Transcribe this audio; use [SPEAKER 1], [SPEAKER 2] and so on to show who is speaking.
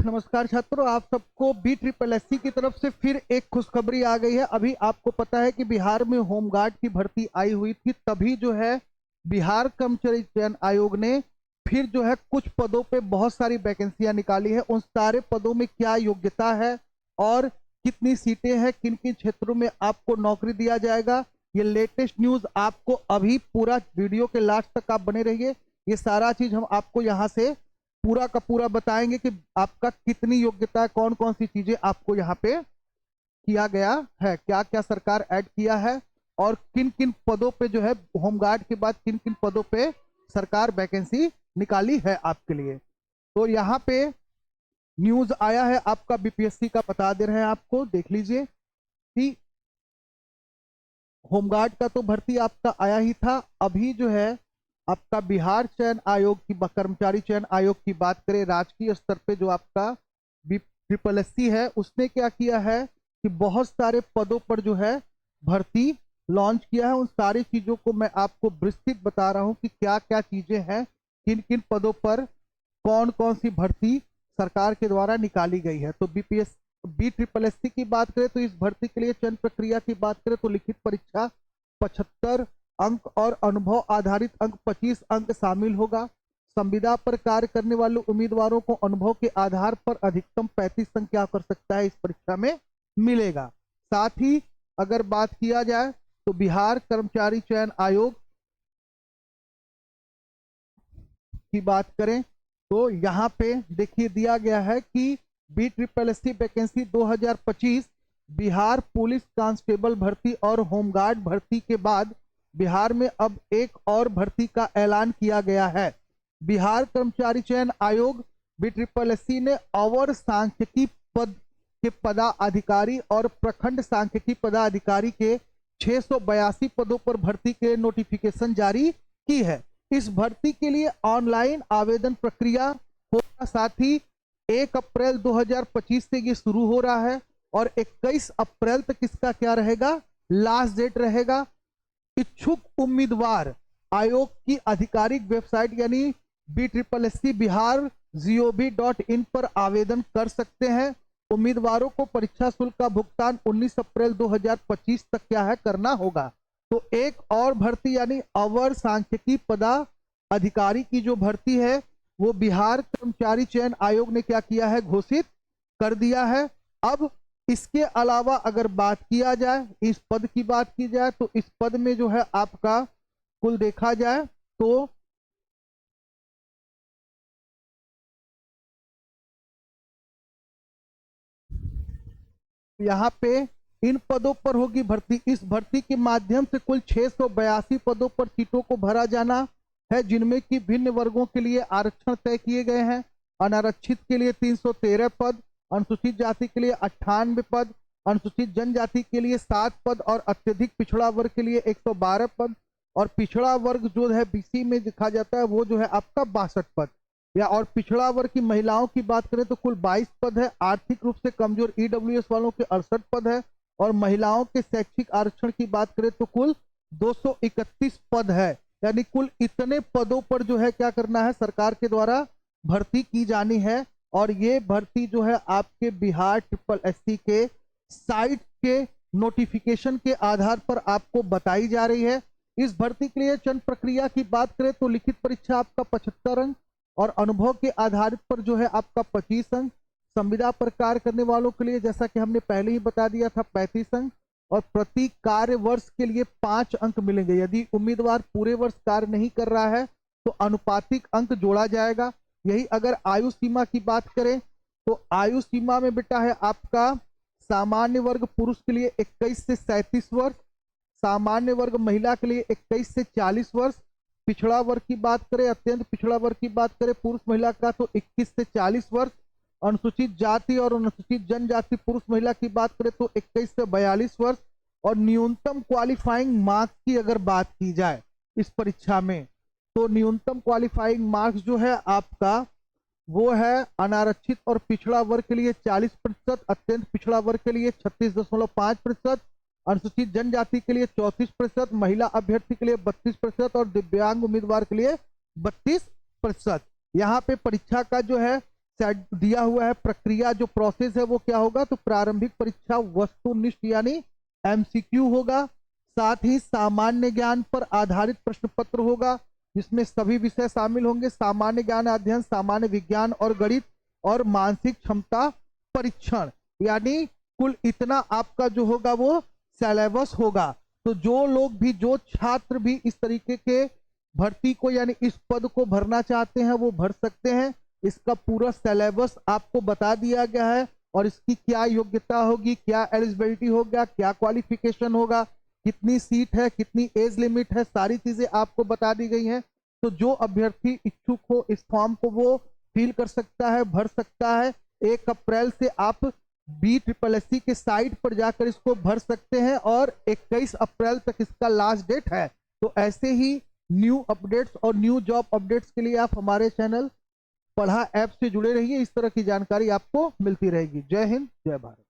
[SPEAKER 1] नमस्कार छात्रों, आप सबको BSSC की तरफ से फिर एक खुशखबरी आ गई है। अभी आपको पता है कि बिहार में होमगार्ड की भर्ती आई हुई थी, तभी जो है बिहार कर्मचारी चयन आयोग ने फिर जो है कुछ पदों पे बहुत सारी वैकेंसियां निकाली है। उन सारे पदों में क्या योग्यता है और कितनी सीटें हैं, किन किन क्षेत्रों में आपको नौकरी दिया जाएगा, ये लेटेस्ट न्यूज आपको अभी पूरा वीडियो के लास्ट तक आप बने रहिए। ये सारा चीज हम आपको यहाँ से पूरा का पूरा बताएंगे कि आपका कितनी योग्यता है, कौन कौन सी चीजें आपको यहाँ पे किया गया है, क्या क्या सरकार ऐड किया है और किन किन पदों पे जो है होमगार्ड के बाद किन किन पदों पे सरकार वैकेंसी निकाली है आपके लिए। तो यहाँ पे न्यूज आया है आपका बीपीएससी का, बता दे रहे हैं आपको, देख लीजिए कि होमगार्ड का तो भर्ती आपका आया ही था। अभी जो है आपका बिहार चयन आयोग की, कर्मचारी चयन आयोग की बात करें, राजकीय स्तर पे जो आपका BSSC है, उसने क्या किया है कि बहुत सारे पदों पर जो है भर्ती लॉन्च किया है। उन सारी चीजों को मैं आपको विस्तृत बता रहा हूं कि क्या क्या चीजें हैं, किन किन पदों पर कौन कौन सी भर्ती सरकार के द्वारा निकाली गई है। तो BSSC की बात करें तो इस भर्ती के लिए चयन प्रक्रिया की बात करें तो लिखित परीक्षा 75 अंक और अनुभव आधारित अंक 25 अंक शामिल होगा। संविदा पर कार्य करने वाले उम्मीदवारों को अनुभव के आधार पर अधिकतम 35 अंक क्या कर सकता है, इस परीक्षा में मिलेगा। साथ ही अगर बात किया जाए तो बिहार कर्मचारी चयन आयोग की बात करें तो यहाँ पे देखिए दिया गया है कि BSSC vacancy 2025 Bihar police constable भर्ती और होमगार्ड भर्ती के बाद बिहार में अब एक और भर्ती का ऐलान किया गया है। बिहार कर्मचारी चयन आयोग BSSC ने अवर सांख्यिकी पद के पदाधिकारी और प्रखंड सांख्यिकी पदाधिकारी के 682 पदों पर भर्ती के नोटिफिकेशन जारी की है। इस भर्ती के लिए ऑनलाइन आवेदन प्रक्रिया होगा। साथ ही 1 अप्रैल 2025 से ये शुरू हो रहा है और 21 अप्रैल तक इसका क्या रहेगा, लास्ट डेट रहेगा। इच्छुक उम्मीदवार आयोग की आधिकारिक वेबसाइट यानी BSSC बिहार gov.in पर आवेदन कर सकते हैं। उम्मीदवारों को परीक्षा शुल्क का भुगतान 19 अप्रैल 2025 तक क्या है करना होगा। तो एक और भर्ती यानी अवर सांख्यिकी पदाधिकारी की जो भर्ती है वो बिहार कर्मचारी चयन आयोग ने क्या किया है, घोषित कर दिया है। अब इसके अलावा अगर बात किया जाए, इस पद की बात की जाए तो इस पद में जो है आपका कुल देखा जाए तो यहाँ पे इन पदों पर होगी भर्ती। इस भर्ती के माध्यम से कुल 682 पदों पर सीटों को भरा जाना है, जिनमें कि भिन्न वर्गों के लिए आरक्षण तय किए गए हैं। अनारक्षित के लिए 313 पद, अनुसूचित जाति के लिए 98 पद, अनुसूचित जनजाति के लिए 7 पद और अत्यधिक पिछड़ा वर्ग के लिए 112 पद और पिछड़ा वर्ग जो है BC में देखा जाता है वो जो है आपका 62 पद। या और पिछड़ा वर्ग की महिलाओं की बात करें तो कुल 22 पद है। आर्थिक रूप से कमजोर EWS वालों के 68 पद है और महिलाओं के शैक्षिक आरक्षण की बात करें तो कुल 231 पद है। यानी कुल इतने पदों पर जो है क्या करना है, सरकार के द्वारा भर्ती की जानी है। और ये भर्ती जो है आपके बिहार SSC के साइट के नोटिफिकेशन के आधार पर आपको बताई जा रही है। इस भर्ती के लिए चयन प्रक्रिया की बात करें तो लिखित परीक्षा आपका 75 अंक और अनुभव के आधारित पर जो है आपका 25 अंक। संविदा पर कार्य करने वालों के लिए जैसा कि हमने पहले ही बता दिया था 35 अंक और प्रति कार्य वर्ष के लिए 5 अंक मिलेंगे। यदि उम्मीदवार पूरे वर्ष कार्य नहीं कर रहा है तो अनुपातिक अंक जोड़ा जाएगा। यही अगर आयु सीमा की बात करें तो आयु सीमा में बेटा है आपका सामान्य वर्ग पुरुष के लिए 21 से 37 वर्ष, सामान्य वर्ग महिला के लिए 21 से 40 वर्ष, पिछड़ा वर्ग की बात करें, अत्यंत पिछड़ा वर्ग की बात करें पुरुष महिला का तो 21 से 40 वर्ष, अनुसूचित जाति और अनुसूचित जनजाति पुरुष महिला की बात करें तो 21 से 42 वर्ष। और न्यूनतम क्वालिफाइंग मार्क्स की अगर बात की जाए इस परीक्षा में तो न्यूनतम क्वालिफाइंग मार्क्स जो है आपका वो है अनारक्षित और पिछड़ा वर्ग के लिए 40%, अत्यंत पिछड़ा वर्ग के लिए 36.5%, अनुसूचित जनजाति के लिए 34%, महिला अभ्यर्थी के लिए 32% और दिव्यांग उम्मीदवार के लिए 32%। यहाँ पे परीक्षा का जो है दिया हुआ है प्रक्रिया, जो प्रोसेस है वो क्या होगा, तो प्रारंभिक परीक्षा वस्तुनिष्ठ यानी एमसीक्यू होगा। साथ ही सामान्य ज्ञान पर आधारित प्रश्न पत्र होगा, जिसमें सभी विषय शामिल होंगे, सामान्य ज्ञान अध्ययन, सामान्य विज्ञान और गणित, और मानसिक क्षमता परीक्षण। यानी कुल इतना आपका जो होगा वो सिलेबस होगा। तो जो लोग भी, जो छात्र भी इस तरीके के भर्ती को यानी इस पद को भरना चाहते हैं वो भर सकते हैं। इसका पूरा सिलेबस आपको बता दिया गया है, और इसकी क्या योग्यता होगी, क्या एलिजिबिलिटी होगा, क्या क्वालिफिकेशन होगा, कितनी सीट है, कितनी एज लिमिट है, सारी चीजें आपको बता दी गई हैं। तो जो अभ्यर्थी इच्छुक हो इस फॉर्म को वो फिल कर सकता है, भर सकता है। 1 अप्रैल से आप BSSC के साइट पर जाकर इसको भर सकते हैं, और 21 अप्रैल तक इसका लास्ट डेट है। तो ऐसे ही न्यू अपडेट्स और न्यू जॉब अपडेट्स के लिए आप हमारे चैनल पढ़ा ऐप से जुड़े रहिए। इस तरह की जानकारी आपको मिलती रहेगी। जय हिंद, जय भारत।